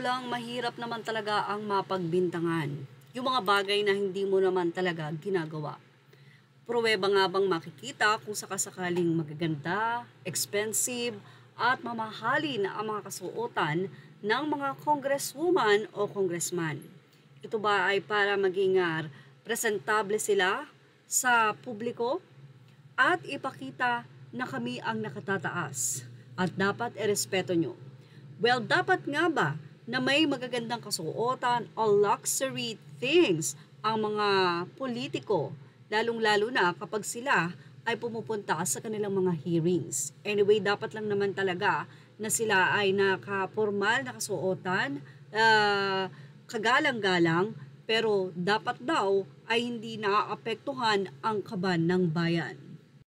talagang mahirap naman talaga ang mapagbintangan. Yung mga bagay na hindi mo naman talaga ginagawa. Pruweba nga bang makikita kung sakasakaling magaganda, expensive, at mamahalin ang mga kasuotan ng mga congresswoman o congressman? Ito ba ay para maging presentable sila sa publiko at ipakita na kami ang nakatataas at dapat irespeto nyo? Well, dapat nga ba na may magagandang kasuotan o luxury things ang mga politiko, lalong-lalo na kapag sila ay pumupunta sa kanilang mga hearings? Anyway, dapat lang naman talaga na sila ay nakapormal na kasuotan, kagalang-galang, pero dapat daw ay hindi naaapektuhan ang kaban ng bayan.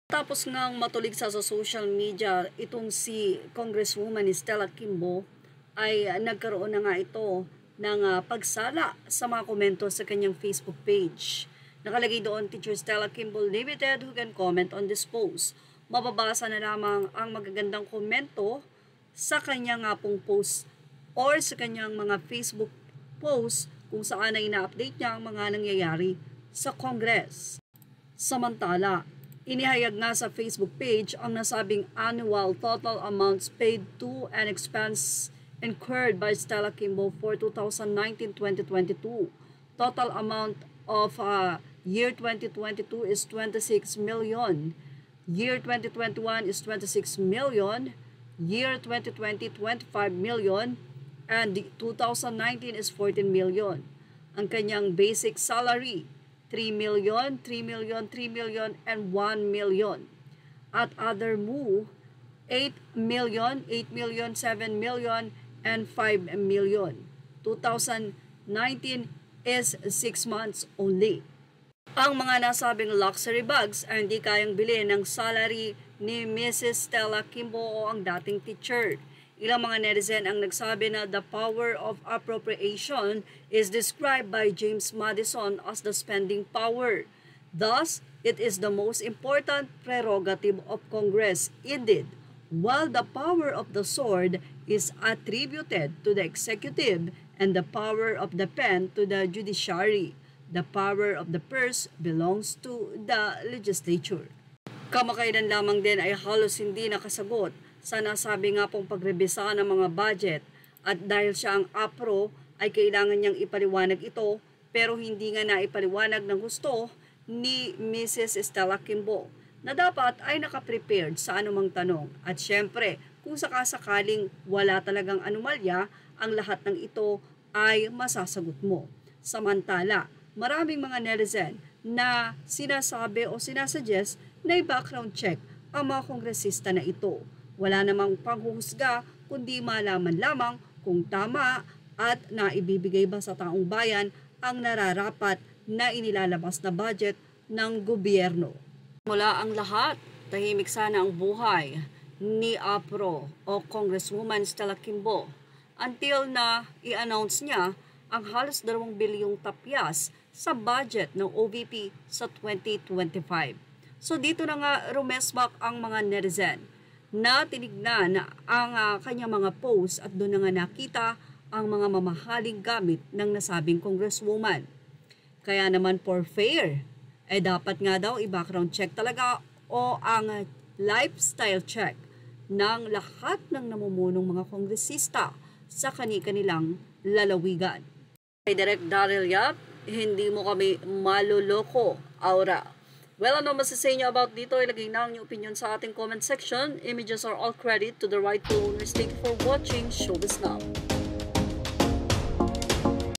Tapos ngang matulig sa social media, itong si Congresswoman Stella Kimbo ay nagkaroon na nga ito ng pagsala sa mga komento sa kanyang Facebook page. Nakalagay doon, Teacher Stella Kimbo Limited who can comment on this post. Mababasa na lamang ang magagandang komento sa kanyang pong post or sa kanyang mga Facebook post kung saan ay ina-update niya ang mga nangyayari sa Congress. Samantala, inihayag nga sa Facebook page ang nasabing annual total amounts paid to and expense incurred by Stella Kimbo for 2019-2022. Total amount of year 2022 is 26 million. Year 2021 is 26 million. Year 2020, 25 million. And 2019 is 14 million. Ang kanyang basic salary, 3 million, 3 million, 3 million, and 1 million. At other move, 8 million, 8 million, 7 million, and 5 million. 2019 is 6 months only. Ang mga nasabing luxury bags ay hindi kayang bilhin ng salary ni Mrs. Stella Kimbo o ang dating teacher. Ilang mga netizen ang nagsabi na the power of appropriation is described by James Madison as the spending power. Thus, it is the most important prerogative of Congress. Indeed, while the power of the sword is attributed to the executive and the power of the pen to the judiciary, the power of the purse belongs to the legislature. Kamakailan lamang din ay halos hindi nakasagot sa nasabi nga pong pagrebisa ng mga budget at dahil siya ang APRO ay kailangan niyang ipaliwanag ito pero hindi nga naipaliwanag ng gusto ni Mrs. Stella Kimbo na dapat ay nakaprepared sa anumang tanong. At syempre, kung sakasakaling wala talagang anomalya, ang lahat ng ito ay masasagot mo. Samantala, maraming mga netizen na sinasabi o sinasuggest na i-background check ang mga kongresista na ito. Wala namang panghuhusga kundi malaman lamang kung tama at naibibigay ba sa taong bayan ang nararapat na inilalabas na budget ng gobyerno. Mula ang lahat, tahimik sana ang buhay ni APRO o Congresswoman Stella Kimbo until na i-announce niya ang halos 2 bilyong tapyas sa budget ng OVP sa 2025. So dito na nga rumesmak ang mga netizen na tinignan ang kanyang mga posts at doon na nga nakita ang mga mamahaling gamit ng nasabing congresswoman. Kaya naman for fair, dapat nga daw i-background check talaga o ang lifestyle check ng lahat ng namumunong mga kongresista sa kani-kanilang lalawigan. Kay Direk Daryl Yap, hindi mo kami maloloko, Aura. Well, ano masasabi niyo about dito? Ilagay na ang inyong opinion sa ating comment section. Images are all credit to the rightful owners. Thank you for watching Showbiz Now.